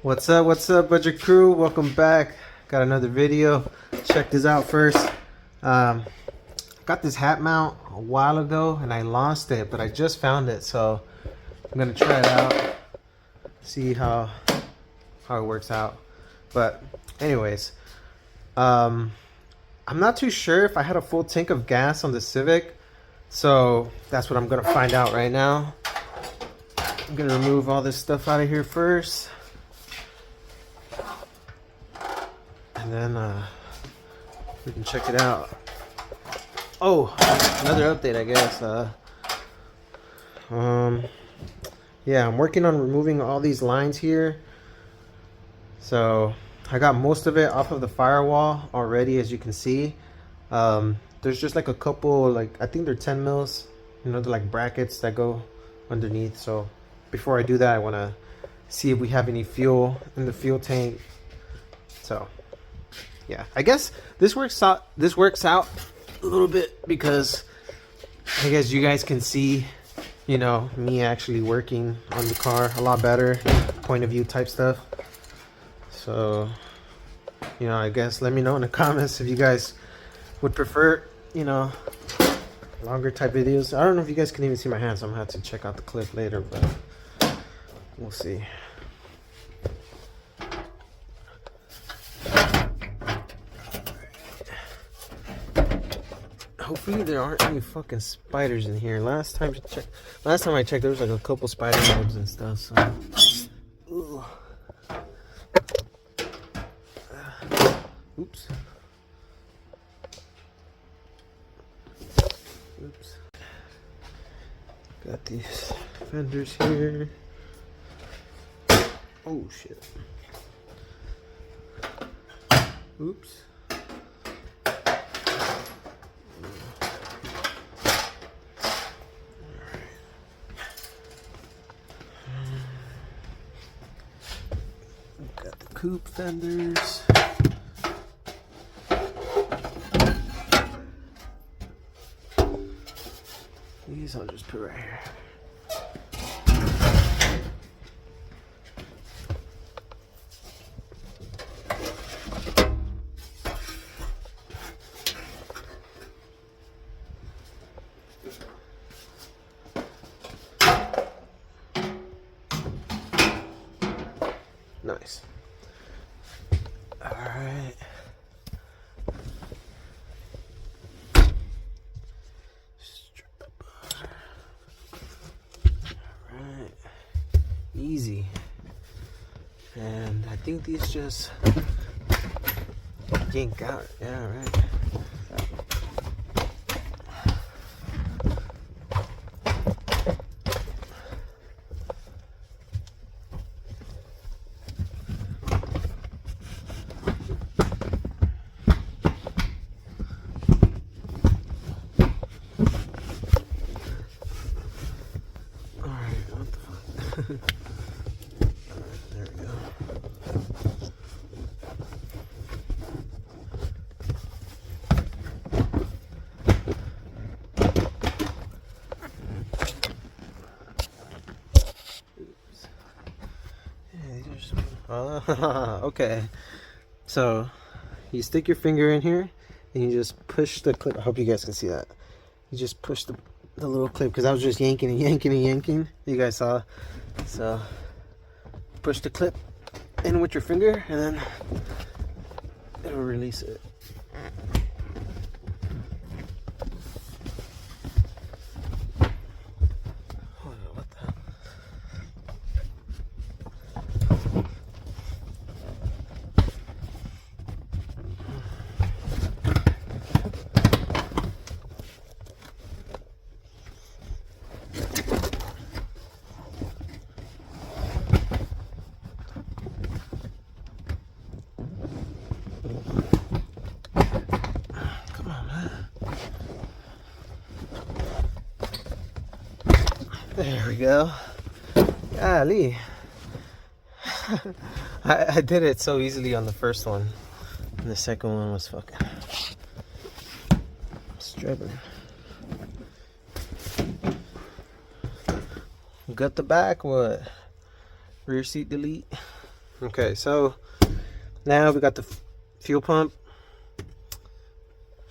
What's up, budget crew? Welcome back. Got another video. Check this out first. Got this hat mount a while ago and I lost it, but I just found it, so I'm gonna try it out, see how it works out. But anyways, I'm not too sure if I had a full tank of gas on the Civic, so that's what I'm gonna find out right now. I'm gonna remove all this stuff out of here first. And then we can check it out. Oh, another update, I guess. Yeah, I'm working on removing all these lines here. So I got most of it off of the firewall already, as you can see. There's just like a couple, like I think they're 10 mils. You know, they're like brackets that go underneath. So before I do that, I want to see if we have any fuel in the fuel tank. So yeah, I guess this works out a little bit because I guess you guys can see, you know, me actually working on the car a lot better, point of view type stuff. So, you know, I guess let me know in the comments if you guys would prefer, you know, longer type videos. I don't know if you guys can even see my hands, so I'm gonna have to check out the clip later, but we'll see. Hopefully there aren't any fucking spiders in here. Last time I checked, there was like a couple spider webs and stuff. So, oops. Oops. Got these fenders here. Oh shit. Oops. Got the coupe fenders. These I'll just put right here. Nice. All right. Strip the bar. All right. Easy. And I think these just yank out. Yeah, right. There we go. Oops. Yeah, these are just... okay. So you stick your finger in here and you just push the clip. I hope you guys can see that. You just push the little clip, because I was just yanking and yanking and yanking. You guys saw. So push the clip in with your finger and then it'll release it. Hold on, what the? There we go. Golly. I did it so easily on the first one. And the second one was fucking struggling. Got the back, what? Rear seat delete. Okay, so now we got the fuel pump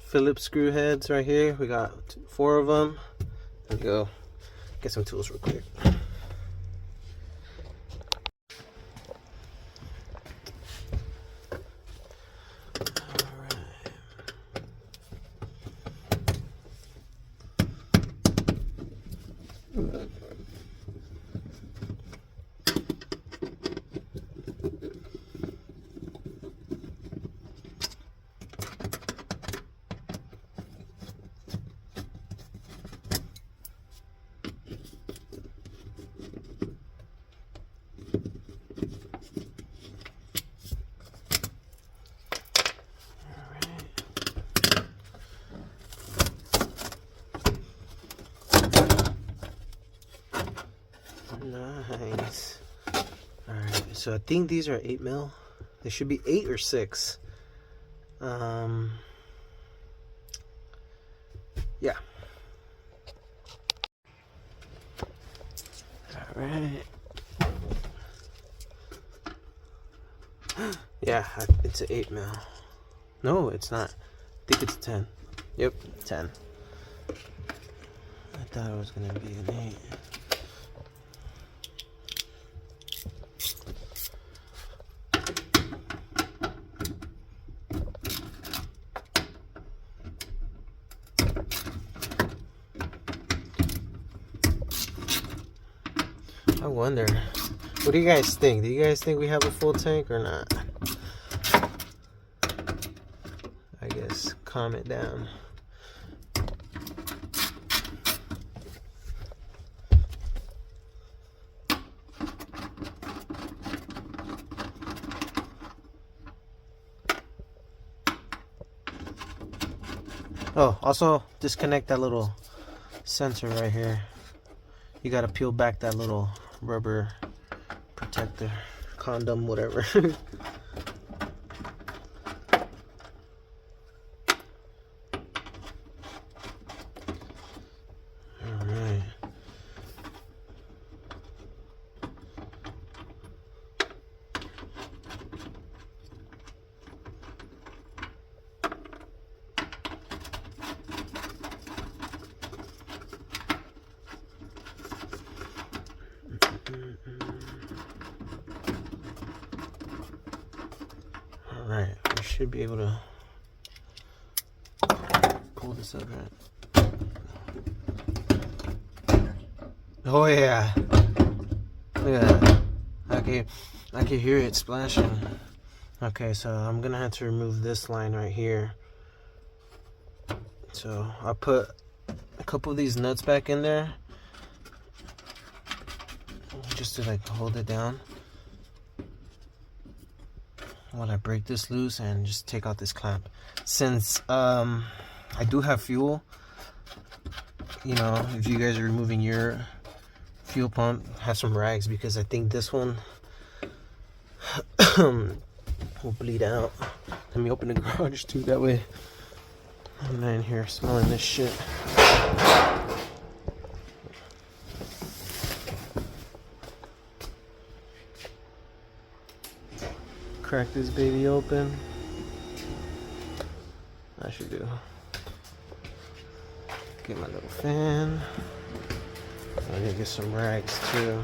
Phillips screw heads right here. We got 4 of them. Let me go get some tools real quick. Nice. Alright, so I think these are 8 mil. They should be 8 or 6. Yeah. Alright. Yeah, it's an 8 mil. No, it's not. I think it's 10. Yep, 10. I thought it was gonna be an 8. I wonder, what do you guys think? Do you guys think we have a full tank or not? I guess comment down. Oh, also disconnect that little sensor right here. You gotta peel back that little rubber protector, condom, whatever. Alright. Alright, we should be able to pull this up, right? Oh yeah. Look at that. I can hear it splashing. Okay, so I'm gonna have to remove this line right here. So I'll put a couple of these nuts back in there just to like hold it down while I break this loose and just take out this clamp. Since I do have fuel, you know, if you guys are removing your fuel pump, have some rags, because I think this one will bleed out. Let me open the garage too, that way I'm not in here smelling this shit. Crack this baby open. I should do. Get my little fan. I need to get some rags too.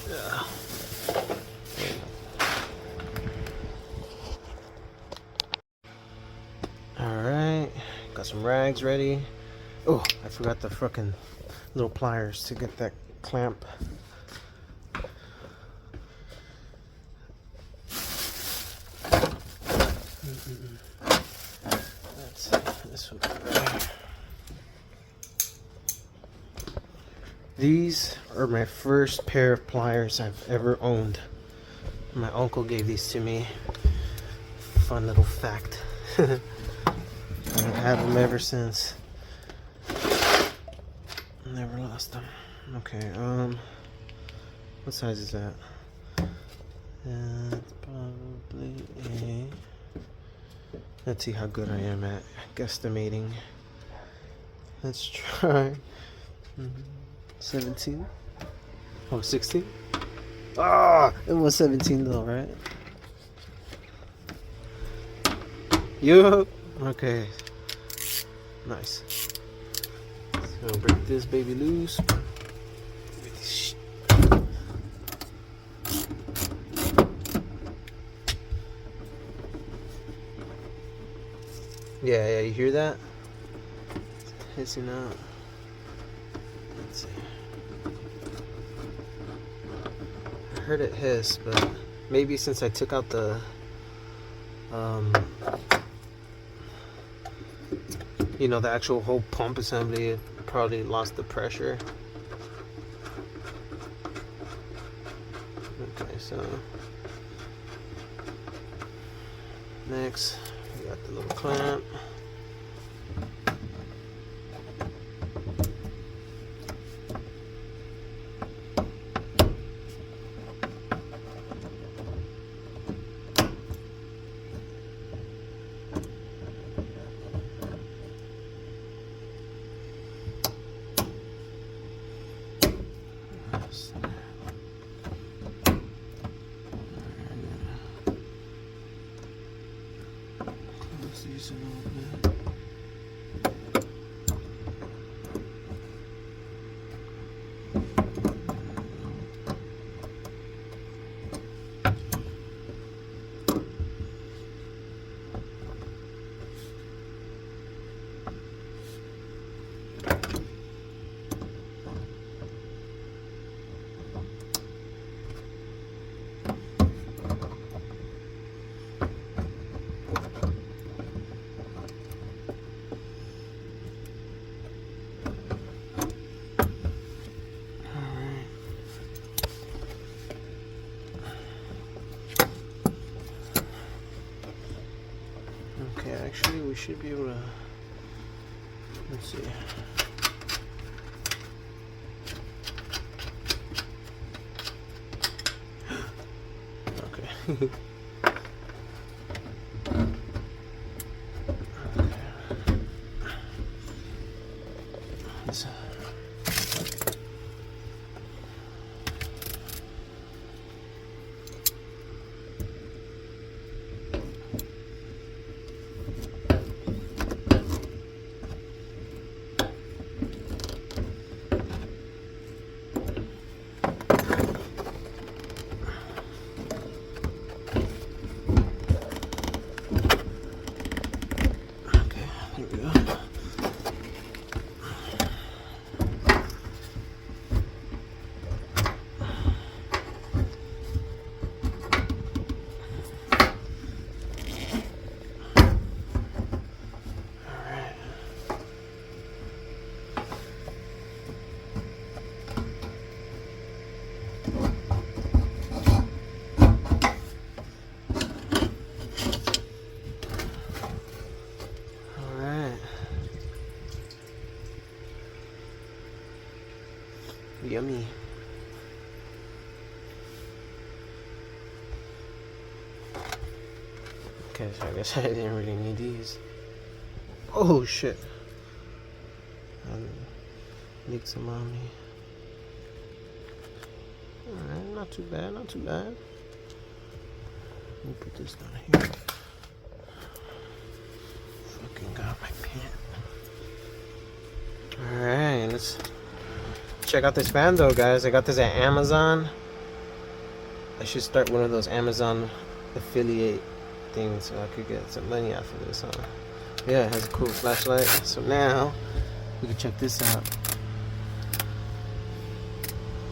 Yeah. Alright, got some rags ready. Oh, I forgot the fucking little pliers to get that clamp. That's this one right here. These are my first pair of pliers I've ever owned. My uncle gave these to me. Fun little fact. I've had them ever since. Never lost them. Okay, what size is that? It's probably a... Let's see how good I am at guesstimating. Let's try 17. Oh, 16. Ah, it was 17 though, right? Yup. Okay. Nice. So break this baby loose. Yeah, you hear that? It's hissing out. Let's see. I heard it hiss, but maybe since I took out the you know, the actual whole pump assembly, it probably lost the pressure. Okay, so next we got the little clamp. These a little bit. Okay, actually we should be able to, let's see. Okay. Yummy. Okay, so I guess I didn't really need these. Oh shit. I need some on me. Alright, not too bad, not too bad. Let me put this down here. Fucking got my pen. Alright, let's check out this fan though, guys. I got this at Amazon. I should start one of those Amazon affiliate things so I could get some money off of this, huh? Yeah, it has a cool flashlight. So now we can check this out.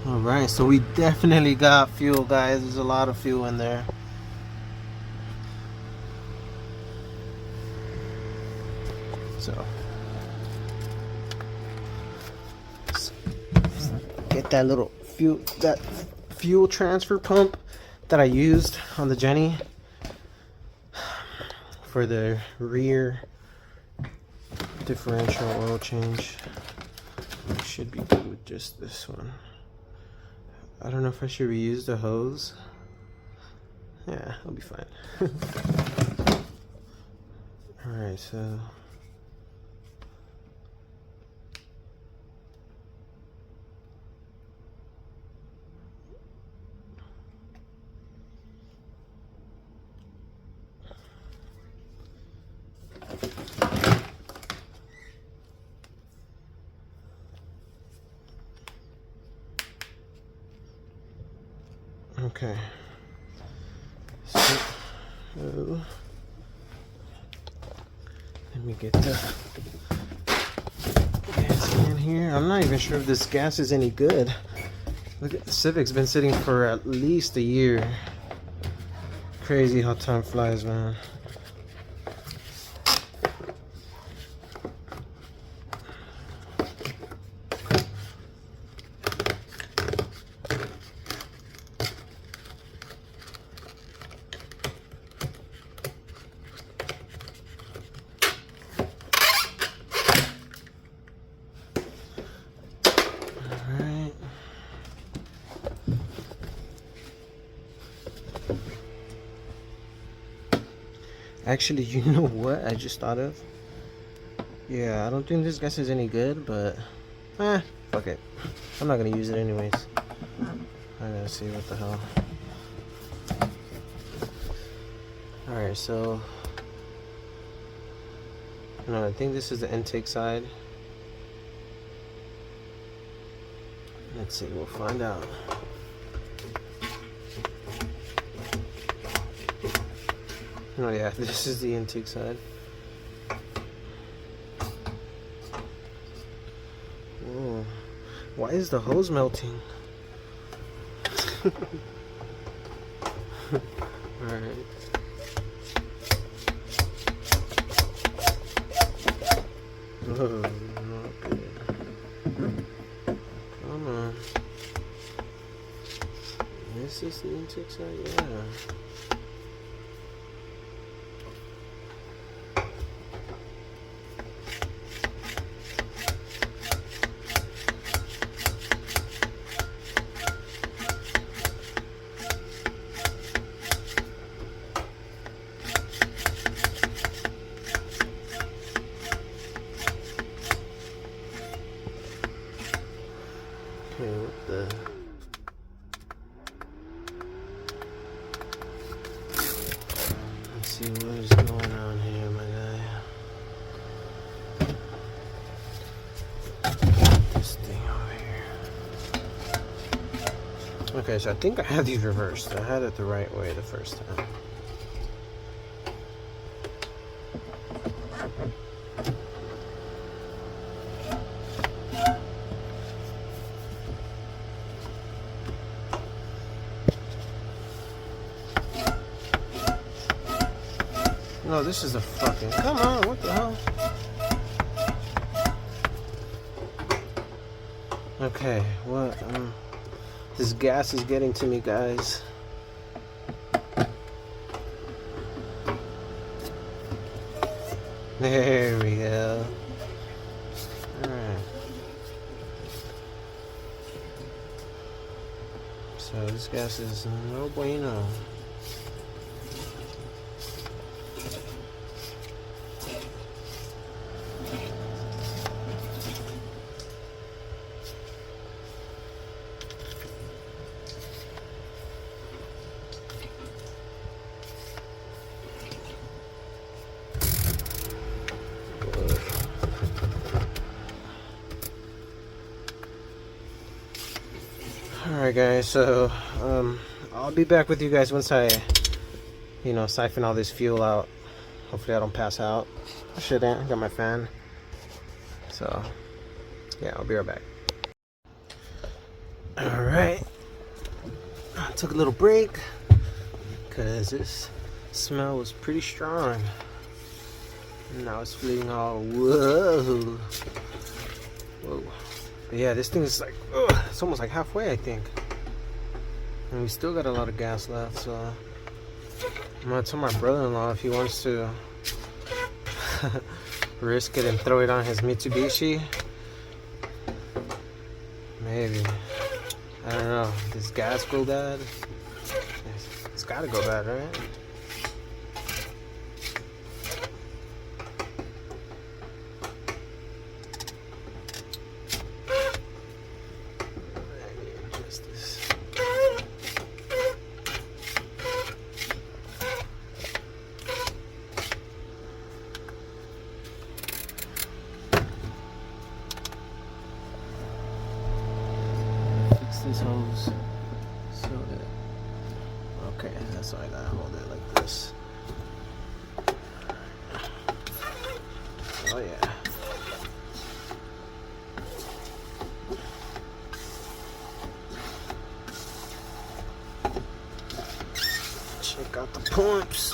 Alright, so we definitely got fuel, guys. There's a lot of fuel in there. So get that little fuel transfer pump that I used on the Jenny for the rear differential oil change. I should be good with just this one. I don't know if I should reuse the hose. Yeah, I'll be fine. Alright, so Okay. So, let me get the gas in here. I'm not even sure if this gas is any good. Look at the Civic's been sitting for at least a year. Crazy how time flies, man. Actually, you know what I just thought of? Yeah, I don't think this gas is any good, but fuck it. I'm not gonna use it anyways. I gotta see what the hell. Alright, so no, I think this is the intake side. Let's see, we'll find out. Oh yeah, this is the intake side. Whoa. Why is the hose melting? Alright. Oh, not good. Come on. This is the intake side? Yeah. Okay, what the... Let's see what is going on here, my guy. This thing over here. Okay, so I think I had these reversed. I had it the right way the first time. No, this is a fucking... Come on, what the hell? Okay, what? This gas is getting to me, guys. There we go. Alright. So this gas is no bueno. Alright guys, so I'll be back with you guys once I siphon all this fuel out. Hopefully I don't pass out. I shouldn't. I got my fan. So yeah, I'll be right back. Alright, I took a little break because this smell was pretty strong. Now it's feeling all whoa. But yeah, this thing is like, it's almost like halfway, I think. And we still got a lot of gas left, so I'm gonna tell my brother-in-law if he wants to risk it and throw it on his Mitsubishi. Maybe. I don't know. Does gas go bad? It's gotta go bad, right? This hose so that Okay, that's why I gotta hold it like this. Oh yeah. Check out the pumps.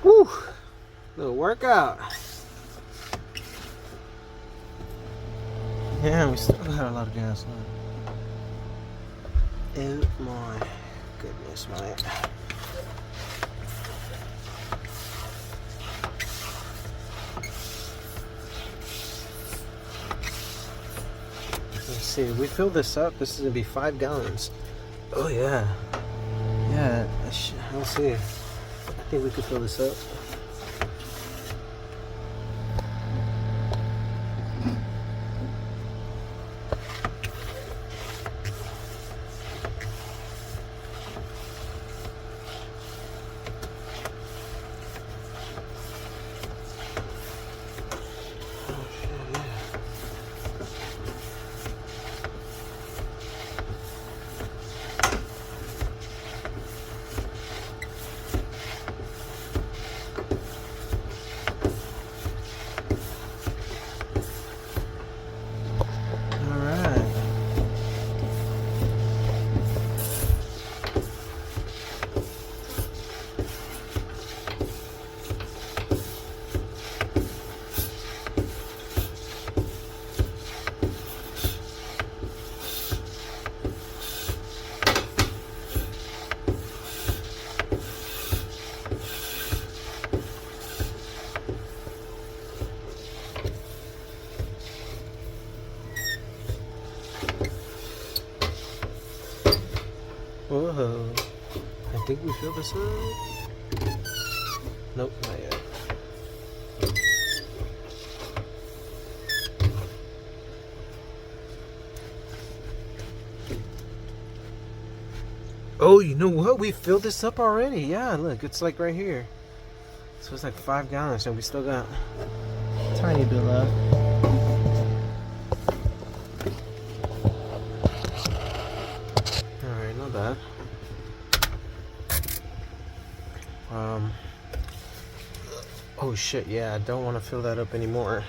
Woo! Little workout. Yeah, we still got a lot of gas left. Oh my goodness, man. Let's see, we fill this up. This is gonna be 5 gallons. Oh yeah. Yeah, let's see. I think we could fill this up. Whoa. I think we filled this up. Nope, not yet. Oh, you know what? We filled this up already. Yeah, look, it's like right here. So it's like 5 gallons, and we still got a tiny bit left. Alright, not bad. Oh shit, yeah, I don't want to fill that up anymore.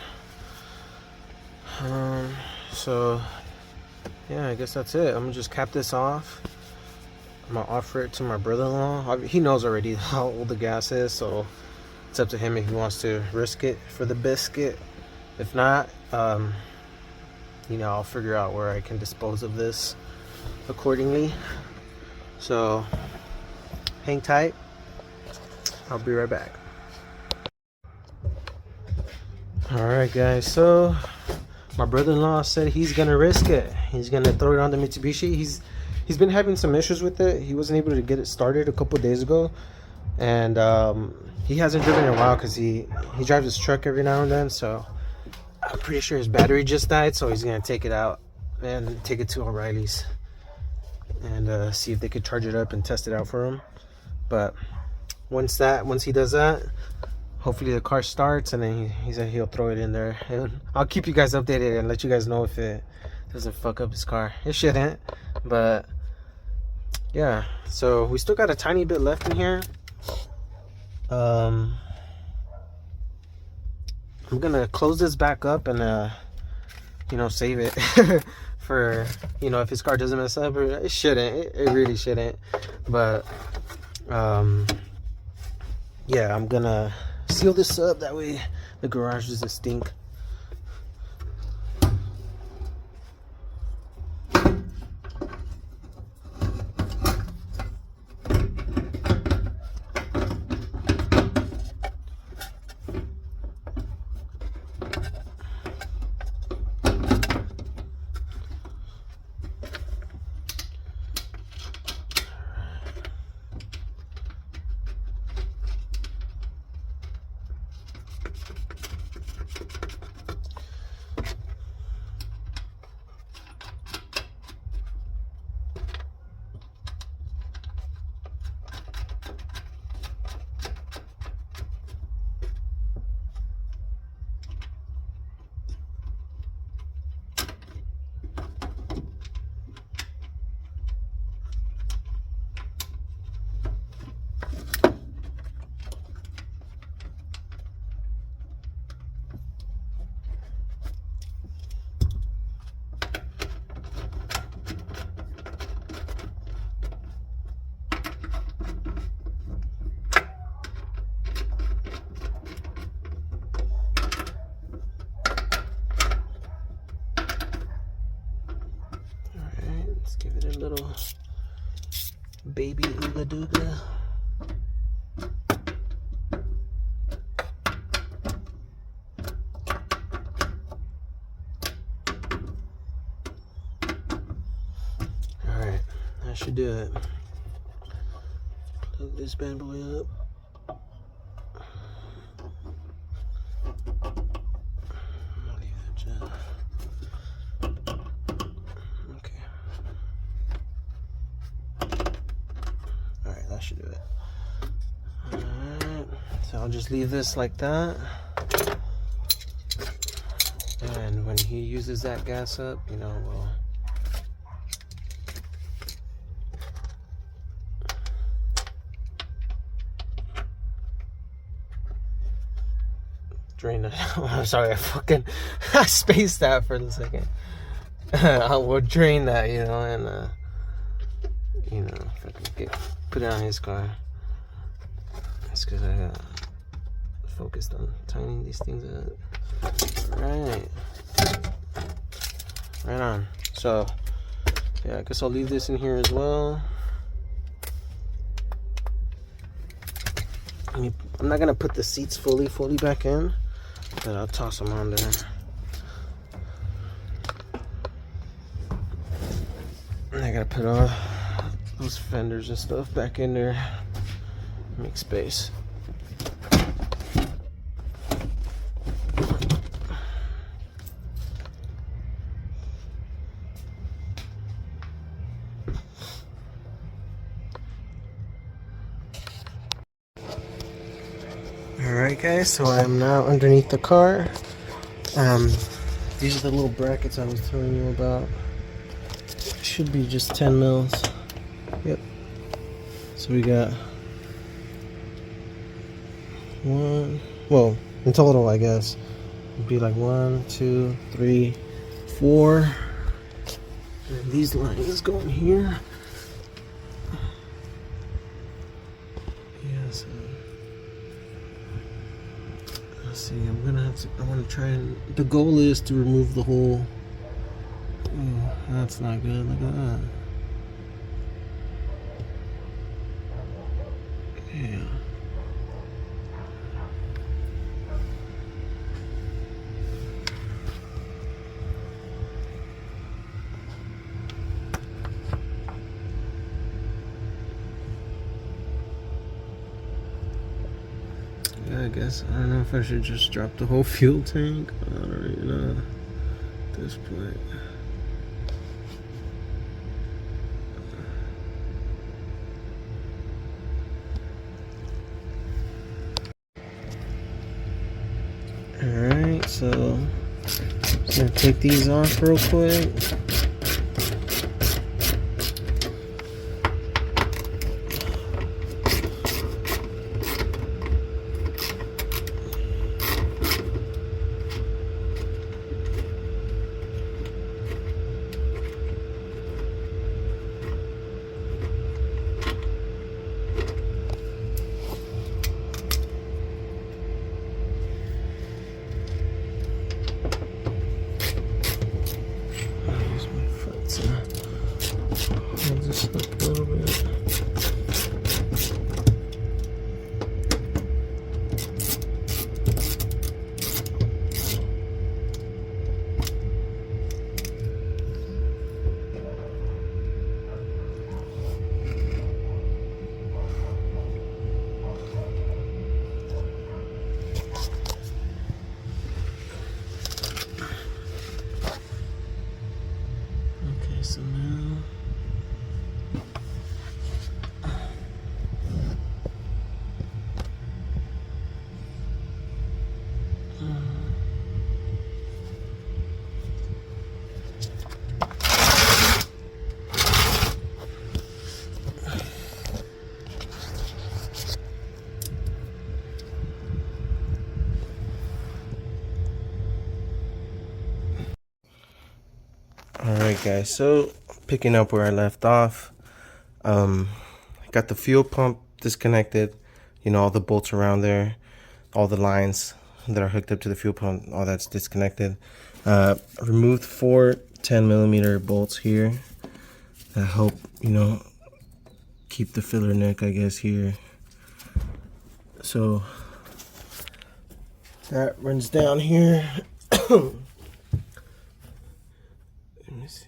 So yeah, I guess that's it. I'm gonna just cap this off. I'm gonna offer it to my brother-in-law. He knows already how old the gas is, so it's up to him if he wants to risk it for the biscuit. If not, you know, I'll figure out where I can dispose of this accordingly. So hang tight. I'll be right back. Alright guys, so my brother-in-law said he's gonna risk it. He's gonna throw it on the Mitsubishi. He's been having some issues with it. He wasn't able to get it started a couple days ago, and he hasn't driven in a while because he drives his truck every now and then. So I'm pretty sure his battery just died, so he's gonna take it out and take it to O'Reilly's and see if they could charge it up and test it out for him. But once he does that, hopefully the car starts, and then he said he'll throw it in there. And I'll keep you guys updated and let you guys know if it doesn't fuck up his car. It shouldn't, but yeah. So we still got a tiny bit left in here. I'm gonna close this back up and you know, save it for, you know, if his car doesn't mess up. Or it shouldn't. It really shouldn't. But yeah, I'm gonna seal this up, that way the garage doesn't stink. Let's give it a little baby ooga dooga. Alright, that should do it. Plug this bad boy up. I'll leave that just. That should do it. Alright, so I'll just leave this like that. And when he uses that gas up, you know, we'll drain it. I'm sorry, I spaced that for a second. We'll drain that, you know, and you know, if I can put it on his car. That's because I got focused on tightening these things up. Right on. So yeah, I guess I'll leave this in here as well. I'm not gonna put the seats fully back in, but I'll toss them on there. And I gotta put all those fenders and stuff back in there, make space. Alright guys, so I'm now underneath the car. These are the little brackets I was telling you about. Should be just 10 mils. Yep. So we got one, well, in total, I guess, it'd be like 1, 2, 3, 4. And these lines go in here. Yeah, so let's see, I want to try and, the goal is to remove the whole. Oh, that's not good. Look at that. Yeah. Yeah, I guess I don't know if I should just drop the whole fuel tank. I don't really know at this point. Alright, so I'm just gonna take these off real quick. Just a little bit. Okay, so now alright guys, so picking up where I left off, got the fuel pump disconnected, you know, all the bolts around there, all the lines that are hooked up to the fuel pump, all that's disconnected. Removed 4 10mm bolts here that help, you know, keep the filler neck, I guess, here. So that runs down here. Let me see.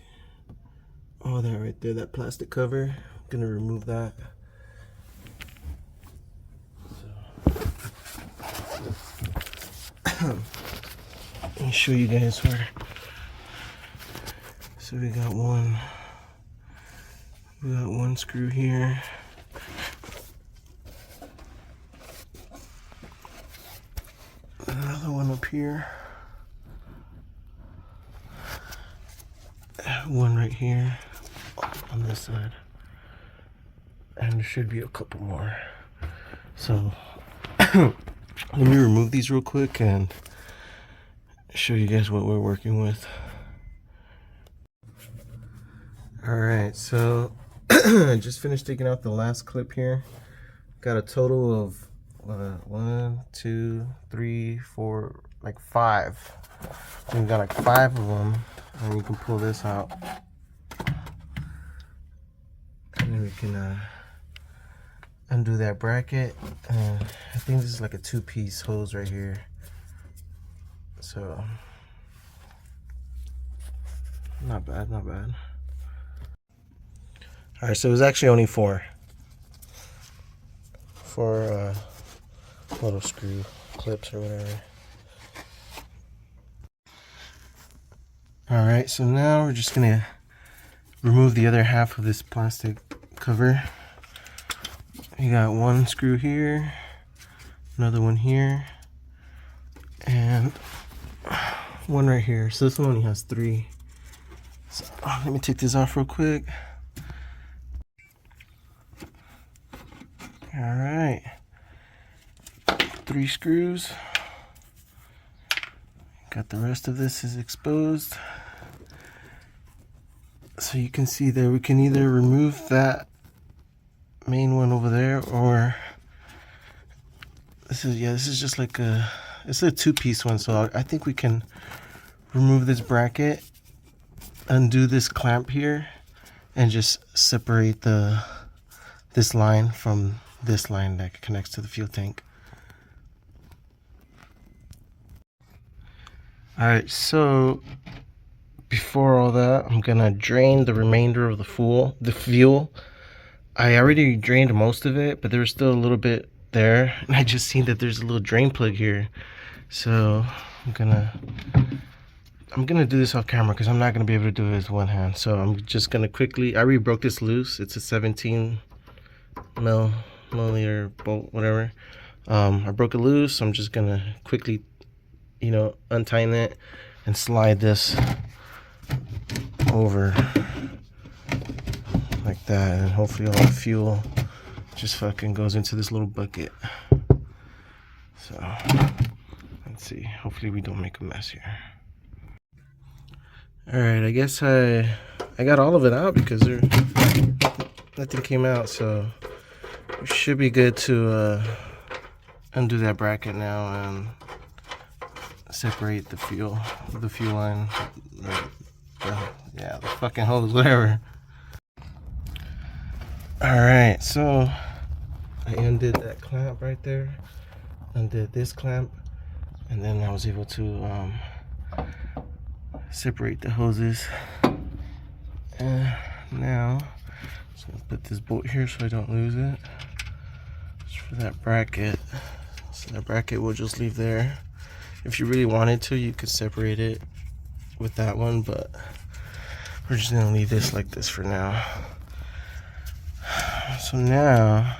Oh, that right there, that plastic cover. I'm gonna remove that. So let me show you guys where. So we got one screw here. Another one up here. One right here on this side. And there should be a couple more. So let me remove these real quick and show you guys what we're working with. Alright, so I just finished taking out the last clip here. Got a total of 1, 2, 3, 4, like 5. We got like 5 of them, and you can pull this out, and then we can undo that bracket. I think this is like a 2-piece hose right here. So not bad, not bad. Alright, so it was actually only 4 little screw clips or whatever. Alright, so now we're just gonna remove the other half of this plastic cover. You got one screw here, another one here, and one right here. So this one only has 3. So let me take this off real quick. Alright, 3 screws. Got the rest of this is exposed. So you can see there, we can either remove that main one over there, or this is just like it's a 2-piece one. So I think we can remove this bracket, undo this clamp here, and just separate this line from this line that connects to the fuel tank. Alright, so before all that, I'm gonna drain the remainder of the fuel. I already drained most of it, but there's still a little bit there, and I just seen that there's a little drain plug here. So I'm gonna do this off camera because I'm not gonna be able to do it with one hand. So I'm just gonna quickly, I already broke this loose. It's a 17 milliliter bolt, whatever. I broke it loose. So I'm just gonna quickly, you know, untie it and slide this over like that, and hopefully all the fuel just fucking goes into this little bucket. So let's see, hopefully we don't make a mess here. Alright, I guess I got all of it out because nothing came out, so we should be good to undo that bracket now and separate the fuel line, the fucking hose, whatever. All right, so I undid that clamp right there, undid this clamp, and then I was able to separate the hoses. And now I'm just gonna put this bolt here so I don't lose it. Just for that bracket. So that bracket we'll just leave there. If you really wanted to, you could separate it with that one, but we're just gonna leave this like this for now. So now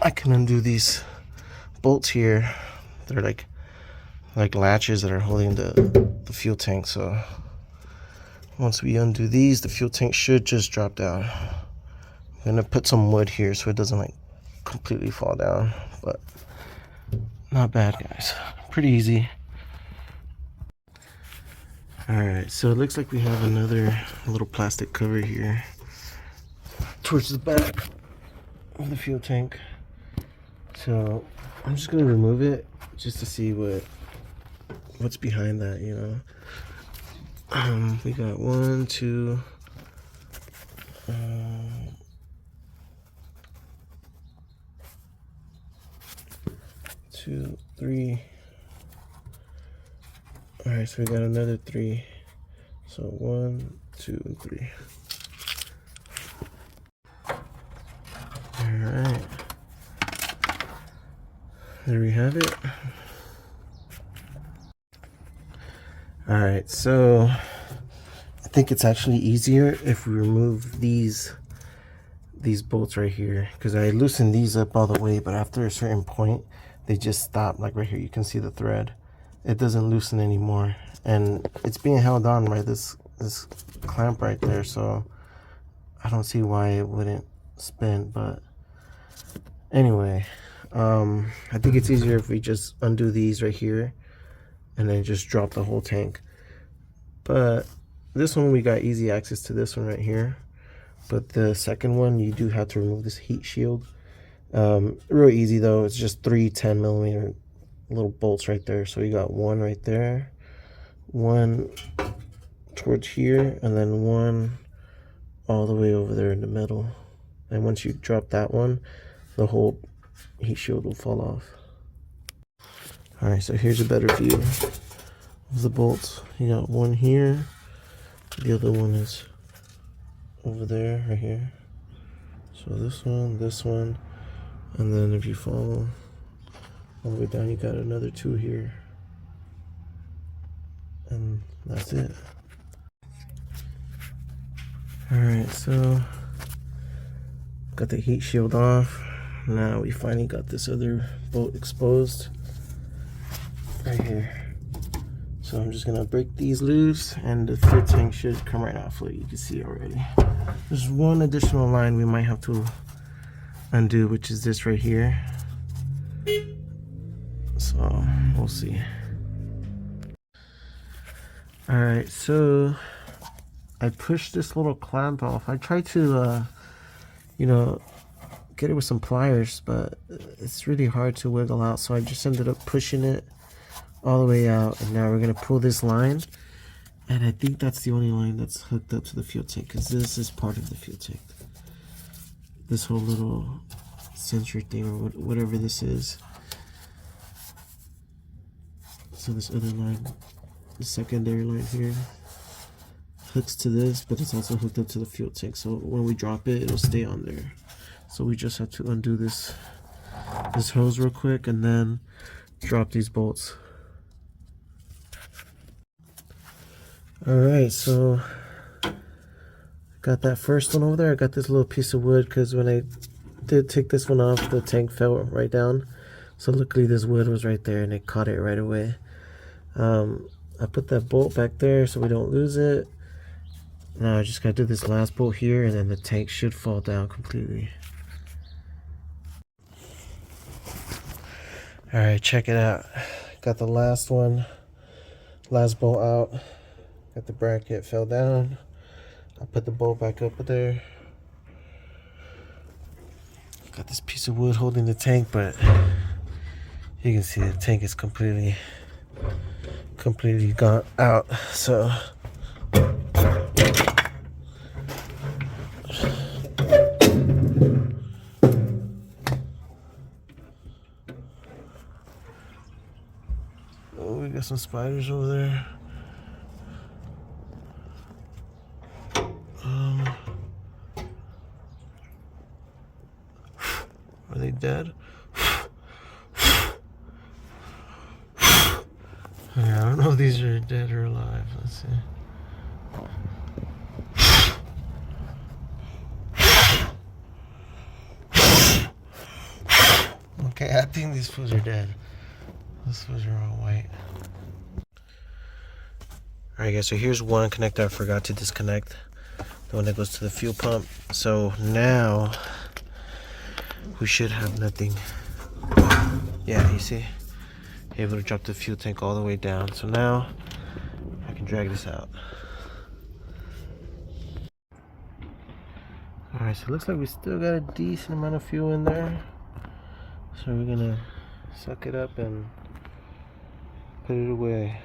I can undo these bolts here. They're like latches that are holding the fuel tank. So once we undo these, the fuel tank should just drop down. I'm gonna put some wood here so it doesn't like completely fall down, but not bad, guys. Pretty easy. All right, so it looks like we have another little plastic cover here towards the back of the fuel tank. So I'm just gonna remove it just to see what's behind that, you know. We got 1, 2, 2, 3. All right, so we got another 3. So 1, 2, and 3. All right, there we have it. All right, so I think it's actually easier if we remove these bolts right here, because I loosened these up all the way, but after a certain point they just stop. Like right here, you can see the thread. It doesn't loosen anymore, and it's being held on by this clamp right there, so I don't see why it wouldn't spin. But anyway, I think it's easier if we just undo these right here and then just drop the whole tank. But this one, we got easy access to this one right here, but the second one, you do have to remove this heat shield. Real easy though. It's just 3 10mm little bolts right there. So you got one right there, one towards here, and then one all the way over there in the middle. And once you drop that one, the whole heat shield will fall off. All right, so here's a better view of the bolts. You got one here, the other one is over there, right here. So this one, and then if you follow all the way down, you got another 2 here, and that's it. All right, so got the heat shield off. Now we finally got this other bolt exposed right here. So I'm just gonna break these loose, and the fuel tank should come right off, like you can see already. There's one additional line we might have to undo, which is this right here. So we'll see. All right, so I pushed this little clamp off. I tried to you know, get it with some pliers, but it's really hard to wiggle out, so I just ended up pushing it all the way out. And now we're gonna pull this line, and I think that's the only line that's hooked up to the fuel tank, because this is part of the fuel tank. This whole little sensor thing, or whatever this is. So this other line, the secondary line here, hooks to this, but it's also hooked up to the fuel tank. So when we drop it, it'll stay on there. So we just have to undo this hose real quick, and then drop these bolts. All right, so got that first one over there. I got this little piece of wood, because when I did take this one off, the tank fell right down. So luckily this wood was right there, and it caught it right away. I put that bolt back there so we don't lose it. Now I just gotta do this last bolt here, and then the tank should fall down completely. All right, check it out. Got the last bolt out. Got the bracket, fell down. I put the bolt back up there. Got this piece of wood holding the tank, but you can see the tank is completely gone out. So some spiders over there. Are they dead? Yeah, I don't know if these are dead or alive. Let's see. Okay, I think these fools are dead. These fools are all white. Alright guys, so here's one connector I forgot to disconnect. The one that goes to the fuel pump. So now we should have nothing. Yeah, you see? Able to drop the fuel tank all the way down. So now I can drag this out. Alright, so it looks like we still got a decent amount of fuel in there. So we're gonna suck it up and put it away.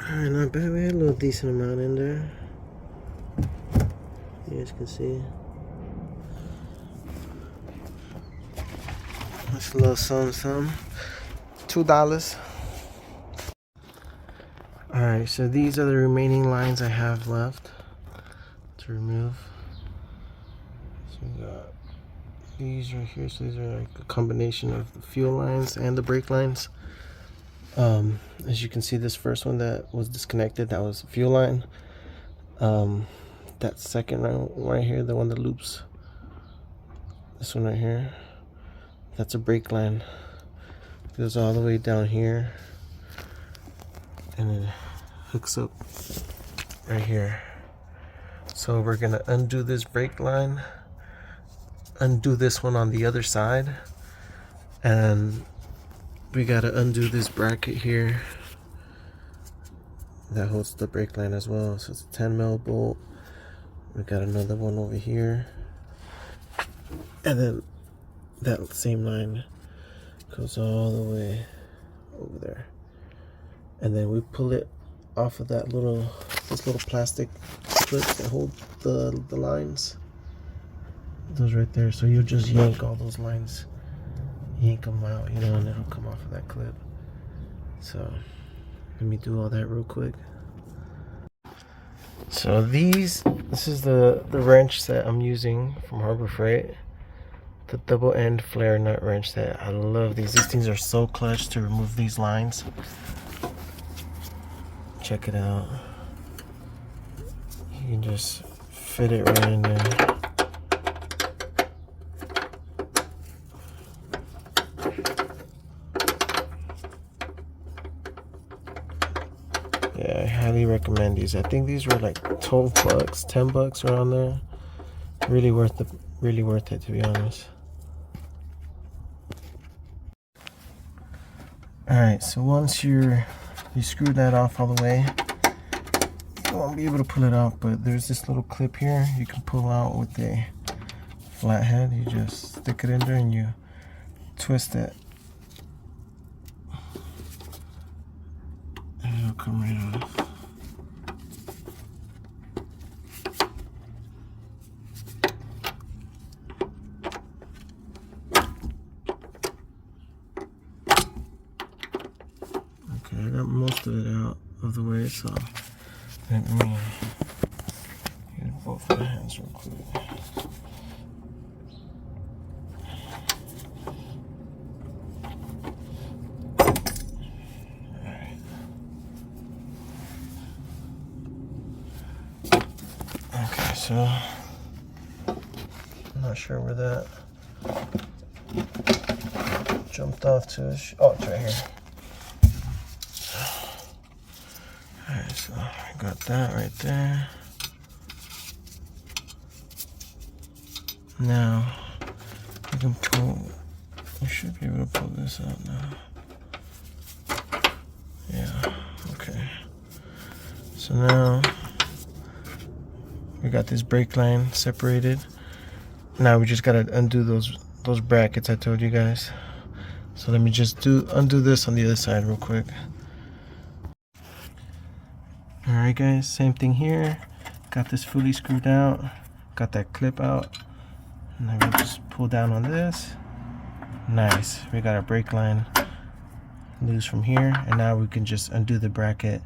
Alright, not bad. We had a little decent amount in there. You guys can see. That's a little something. $2. Alright, so these are the remaining lines I have left to remove. So we got these right here. So these are like a combination of the fuel lines and the brake lines. As you can see, this first one that was disconnected, that was a fuel line. That second one right here, the one that loops, this one right here, that's a brake line. It goes all the way down here and it hooks up right here. So we're gonna undo this brake line, undo this one on the other side, and we gotta undo this bracket here that holds the brake line as well. So it's a 10mm bolt. We got another one over here, and then that same line goes all the way over there, and then we pull it off of that this little plastic clips that hold the lines, those right there. So you'll just yank all those lines, yank them out, you know, and it'll come off of that clip. So let me do all that real quick. So this is the wrench that I'm using from Harbor Freight, the double end flare nut wrench set. I love these. These things are so clutch to remove these lines. Check it out. You can just fit it right in there. Yeah, I highly recommend these. I think these were like 12 bucks, 10 bucks around there. Really worth it, to be honest. Alright, so once you screw that off all the way, you won't be able to pull it out, but there's this little clip here you can pull out with a flathead. You just stick it in there and you twist it, and it'll come right off. Okay, I got most of it out of the way, so let me use both my hands real quick. Alright. Okay, so I'm not sure where that jumped off to. Oh, it's right here. Alright, so I got that right there. Now you can pull, you should be able to pull this out now. Yeah, okay. So now we got this brake line separated. Now we just gotta undo those brackets I told you guys. So let me just undo this on the other side real quick. Alright guys, same thing here. Got this fully screwed out. Got that clip out. And then we'll just pull down on this. Nice. We got our brake line loose from here, and now we can just undo the bracket,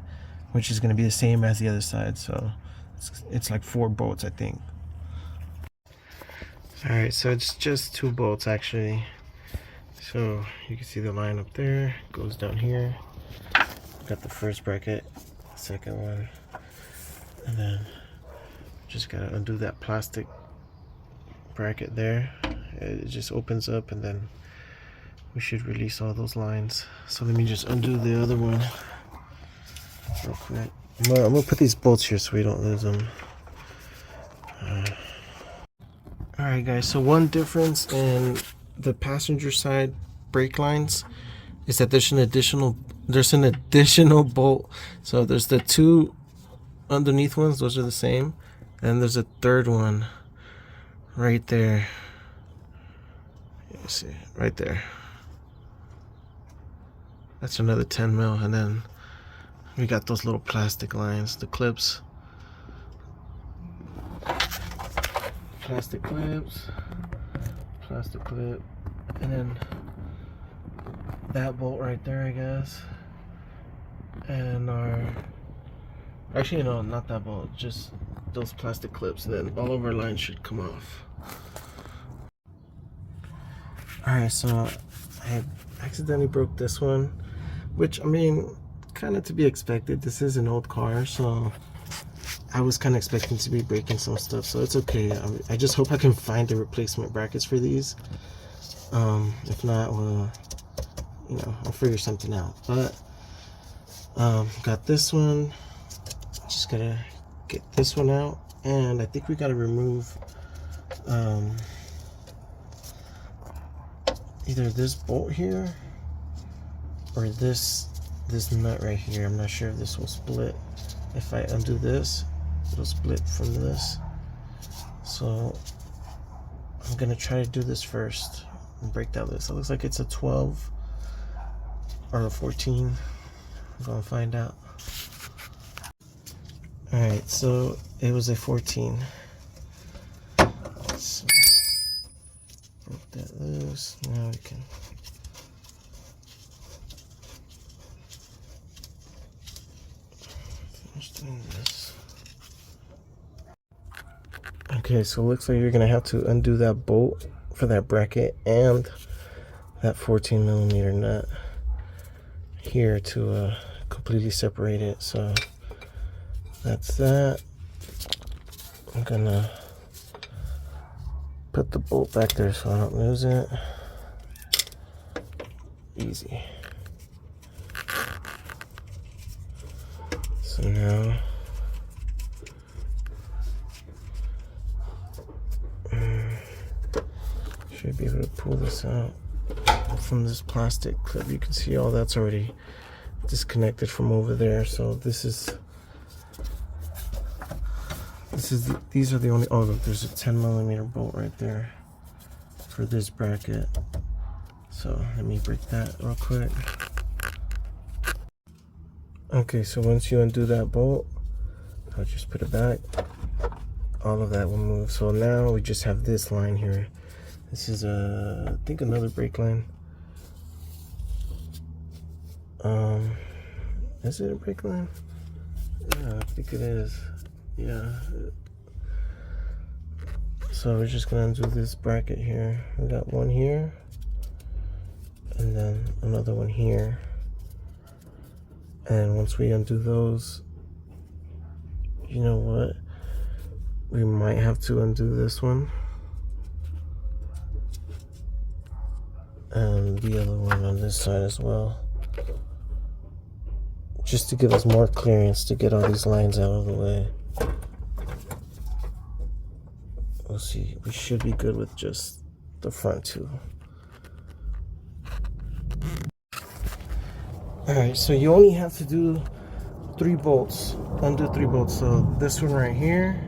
which is going to be the same as the other side. So it's like 4 bolts, I think. All right, so it's just 2 bolts actually. So you can see the line up there goes down here. Got the first bracket, second one, and then just gotta undo that plastic bracket there. It just opens up, and then we should release all those lines. So let me just undo the other one real quick. I'm gonna put these bolts here so we don't lose them. Alright guys, so one difference in the passenger side brake lines is that there's an additional bolt. So there's the 2 underneath ones, those are the same, and there's a third one right there. You see, right there. That's another 10 mil, and then we got those little plastic lines, the clips. Plastic clips, plastic clip, and then that bolt right there, I guess. And actually no, not that bolt, just those plastic clips, and then all of our lines should come off. Alright, so I accidentally broke this one, which, I mean, kind of to be expected. This is an old car, so I was kind of expecting to be breaking some stuff, so it's okay. I just hope I can find the replacement brackets for these. If not, well, you know, I'll figure something out. But got this one. Just gotta get this one out, and I think we gotta remove either this bolt here or this nut right here. I'm not sure if this will split. If I undo this, it'll split from this. So I'm gonna try to do this first and break that loose. It looks like it's a 12 or a 14. I'm gonna find out. Alright, so it was a 14. So broke that loose. Now we can finish doing this. Okay, so it looks like you're gonna have to undo that bolt for that bracket and that 14 millimeter nut here to completely separate it. So that's that. I'm gonna put the bolt back there so I don't lose it. Easy. So now should be able to pull this out from this plastic clip. You can see all that's already disconnected from over there. So these are the only, oh look, there's a 10 millimeter bolt right there for this bracket. So let me break that real quick. Okay, so once you undo that bolt, I'll just put it back. All of that will move. So now we just have this line here. This is I think another brake line. Is it a brake line? Yeah, I think it is. Yeah. So we're just gonna undo this bracket here. We got one here, and then another one here. And once we undo those, you know what? We might have to undo this one. And the other one on this side as well. Just to give us more clearance to get all these lines out of the way. We'll see. We should be good with just the front two. Alright, so you only have to do 3 bolts. Undo 3 bolts. So this one right here.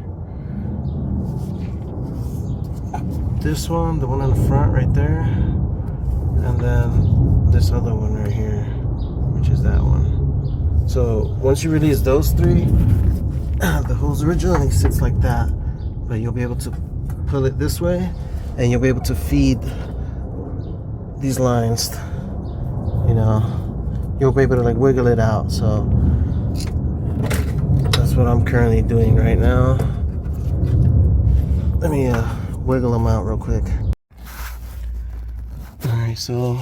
This one, the one in the front right there. And then this other one right here, which is that one. So once you release those 3, the hose originally sits like that, but you'll be able to pull it this way, and you'll be able to feed these lines, you know, you'll be able to like wiggle it out. So that's what I'm currently doing right now. Let me wiggle them out real quick. Alright, so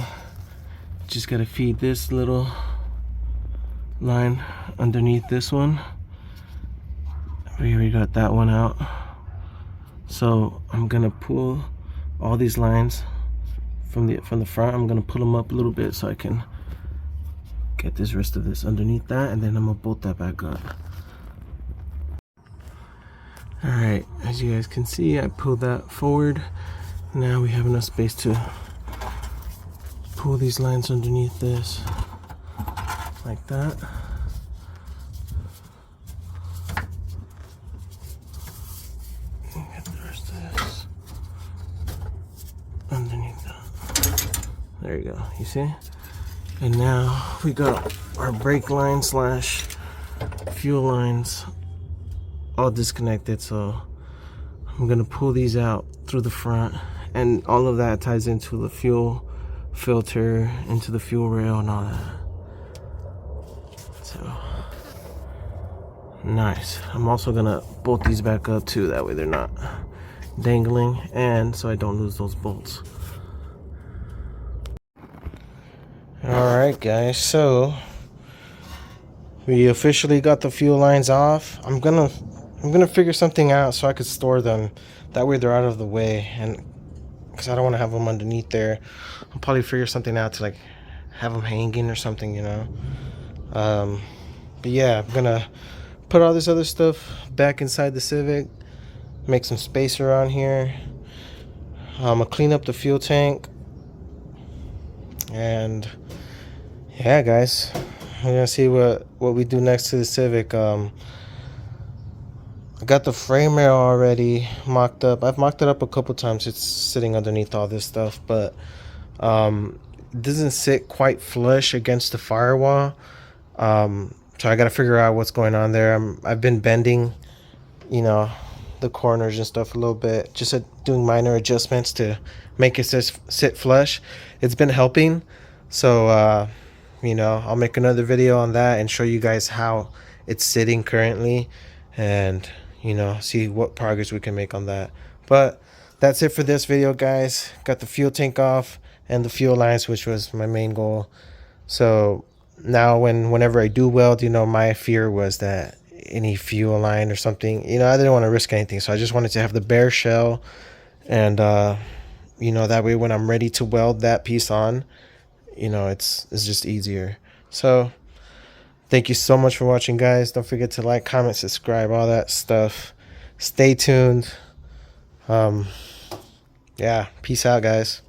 just gotta feed this little line underneath this one. We already got that one out. So I'm gonna pull all these lines from the front. I'm gonna pull them up a little bit so I can get this rest of this underneath that, and then I'm gonna bolt that back up. Alright, as you guys can see, I pulled that forward. Now we have enough space to pull these lines underneath this like that. Get the rest of this underneath that. There you go, you see? And now we got our brake line slash fuel lines all disconnected, so I'm gonna pull these out through the front, and all of that ties into the fuel filter, into the fuel rail and all that. So nice. I'm also gonna bolt these back up too, that way they're not dangling, and so I don't lose those bolts. Alright guys, so we officially got the fuel lines off. I'm gonna figure something out so I could store them. That way they're out of the way, and because I don't want to have them underneath there. I'll probably figure something out to like have them hanging or something, you know. But yeah, I'm gonna put all this other stuff back inside the Civic, make some space around here. I'm gonna clean up the fuel tank, and yeah guys, we're gonna see what we do next to the Civic. I got the frame rail already mocked up. I've mocked it up a couple times. It's sitting underneath all this stuff, but it doesn't sit quite flush against the firewall. So I got to figure out what's going on there. I've been bending, you know, the corners and stuff a little bit, just doing minor adjustments to make it sit flush. It's been helping. So you know, I'll make another video on that and show you guys how it's sitting currently, and you know, see what progress we can make on that. But that's it for this video guys. Got the fuel tank off and the fuel lines, which was my main goal. So now whenever I do weld, you know, my fear was that any fuel line or something, you know, I didn't want to risk anything, so I just wanted to have the bare shell, and you know, that way when I'm ready to weld that piece on, you know, it's just easier. So thank you so much for watching guys. Don't forget to like, comment, subscribe, all that stuff. Stay tuned. Yeah, peace out guys.